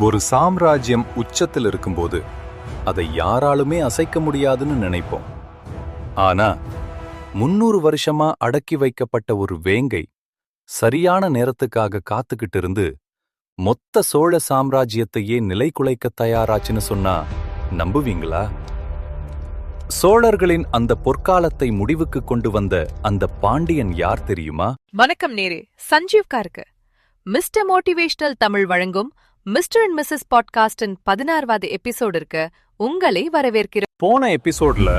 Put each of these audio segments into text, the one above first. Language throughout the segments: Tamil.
ஒரு சாம்ராஜ்யம் உச்சத்தில் இருக்கும்போது அதை யாராலுமே அசைக்க முடியாதுன்னு நினைப்போம். ஆனா 300 வருஷமா அடக்கி வைக்கப்பட்ட ஒரு வேங்கை சரியான நேரத்துக்காக காத்துக்கிட்டு இருந்து மொத்த சோழ சாம்ராஜ்யத்தையே நிலைகுலைக்க தயாராச்சுன்னு சொன்னா நம்புவீங்களா? சோழர்களின் அந்த பொற்காலத்தை முடிவுக்கு கொண்டு வந்த அந்த பாண்டியன் யார் தெரியுமா? வணக்கம் நேரே, சஞ்சீவ் கார்க்கு. மிஸ்டர் மோட்டிவேஷனல் தமிழ் வழங்கும் மிஸ்டர் அண்ட் மிஸ்ஸஸ் பாட்காஸ்டின் 16வது எபிசோடிற்கு உங்களை வரவேற்கிறோம். போன எபிசோட்ல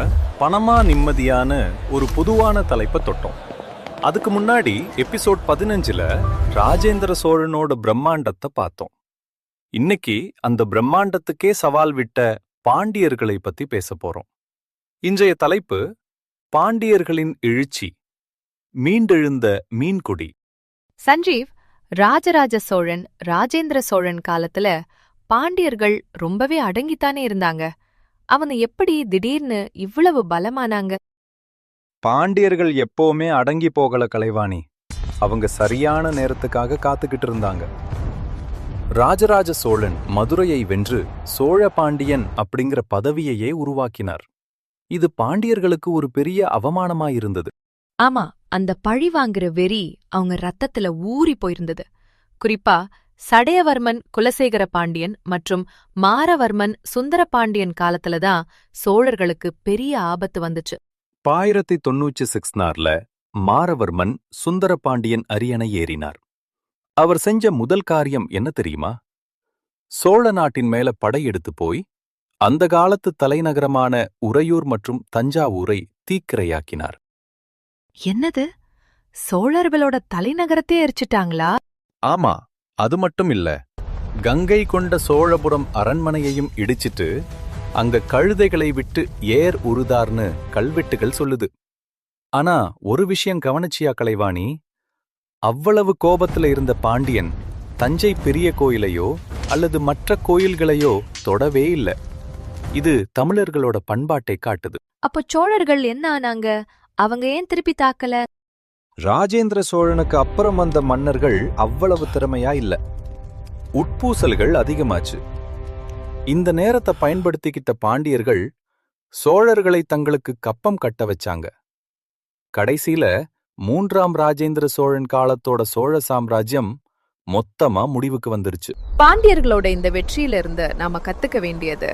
பணமா நிம்மதியான ஒரு பொதுவான தலைப்பை தொட்டோம். அதுக்கு முன்னாடி எபிசோட் 15ல ராஜேந்திர சோழனோட பிரம்மாண்டத்தை பார்த்தோம். இன்னைக்கு அந்த பிரம்மாண்டத்துக்கே சவால் விட்ட பாண்டியர்களை பத்தி பேச போறோம். இன்றைய தலைப்பு பாண்டியர்களின் எழுச்சி, மீண்டெழுந்த மீன்குடி. சஞ்சீவ், ராஜராஜ சோழன், ராஜேந்திர சோழன் காலத்துல பாண்டியர்கள் ரொம்பவே அடங்கித்தானே இருந்தாங்க. அவனை எப்படி திடீர்னு இவ்வளவு பலமானாங்க? பாண்டியர்கள் எப்பவுமே அடங்கி போகல கலைவாணி. அவங்க சரியான நேரத்துக்காக காத்துக்கிட்டு இருந்தாங்க. ராஜராஜ சோழன் மதுரையை வென்று சோழ பாண்டியன் அப்படிங்கிற பதவியையே உருவாக்கினார். இது பாண்டியர்களுக்கு ஒரு பெரிய அவமானமாயிருந்தது. ஆமா, அந்த பழி வாங்குற வெறி அவங்க ரத்தத்துல ஊறி போயிருந்தது. குறிப்பா சடையவர்மன் குலசேகர பாண்டியன் மற்றும் மாரவர்மன் சுந்தர பாண்டியன் காலத்துலதான் சோழர்களுக்கு பெரிய ஆபத்து வந்துச்சு. 1096ல மாரவர்மன் சுந்தர பாண்டியன் அரியணை ஏறினார். அவர் செஞ்ச முதல் காரியம் என்ன தெரியுமா? சோழ நாட்டின் மேல படையெடுத்து போய் அந்த காலத்து தலைநகரமான உறையூர் மற்றும் தஞ்சாவூரை தீக்கிரையாக்கினார். என்னது, சோழர்களோட தலைநகரத்தையே எரிச்சிட்டாங்களா? ஆமா, அது மட்டும் இல்ல, கங்கை கொண்ட சோழபுரம் அரண்மனையையும் இடிச்சிட்டு அங்க கழுதைகளை விட்டு ஏர் உருதார்னு கல்வெட்டுகள் சொல்லுது. ஆனா ஒரு விஷயம் கவனிச்சியா கலைவாணி? அவ்வளவு கோபத்துல இருந்த பாண்டியன் தஞ்சை பெரிய கோயிலையோ அல்லது மற்ற கோயில்களையோ தொடவே இல்ல. இது தமிழர்களோட பண்பாட்டை காட்டுது. அப்போ சோழர்கள் என்ன ஆனாங்க? அவங்க ஏன் திருப்பி தாக்கல? ராஜேந்திர சோழனுக்கு அப்புறம் வந்த மன்னர்கள் அவ்வளவு திறமையா இல்ல. உட்பூசல்கள் அதிகமாச்சு. இந்த நேரத்தை பயன்படுத்திக்கிட்ட பாண்டியர்கள் சோழர்களை தங்களுக்கு கப்பம் கட்ட வச்சாங்க. கடைசியில 3ஆம் ராஜேந்திர சோழன் காலத்தோட சோழ சாம்ராஜ்யம் மொத்தமா முடிவுக்கு வந்துருச்சு. பாண்டியர்களோட இந்த வெற்றியில இருந்து நாம கத்துக்க வேண்டியது,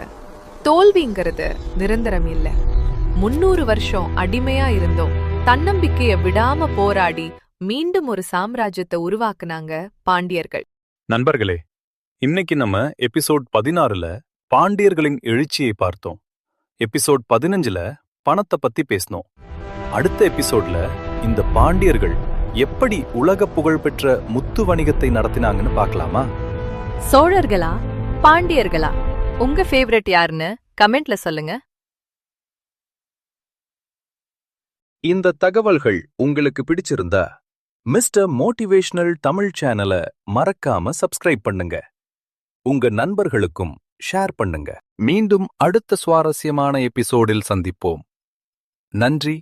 தோல்விங்கிறது நிரந்தரம் இல்ல. 300 வருஷம் அடிமையா இருந்தோம், தன்னம்பிக்கைய விடாம போராடி மீண்டும் ஒரு சாம்ராஜ்யத்தை உருவாக்குனாங்க பாண்டியர்கள். நண்பர்களே, இன்னைக்கு நம்ம எபிசோட் 16ல பாண்டியர்களின் எழுச்சியை பார்த்தோம். எபிசோட் 15ல பணத்தை பத்தி பேசினோம். அடுத்த எபிசோட்ல இந்த பாண்டியர்கள் எப்படி உலக புகழ்பெற்ற முத்து வணிகத்தை நடத்தினாங்கன்னு பார்க்கலாமா? சோழர்களா பாண்டியர்களா, உங்க ஃபேவரட் யாருன்னு கமெண்ட்ல சொல்லுங்க. இந்த தகவல்கள் உங்களுக்கு பிடிச்சிருந்தா மிஸ்டர் மோட்டிவேஷனல் தமிழ் சேனலை மறக்காம சப்ஸ்கிரைப் பண்ணுங்க. உங்க நண்பர்களுக்கும் ஷேர் பண்ணுங்க. மீண்டும் அடுத்த சுவாரஸ்யமான எபிசோடில் சந்திப்போம். நன்றி,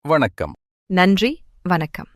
வணக்கம். நன்றி, வணக்கம்.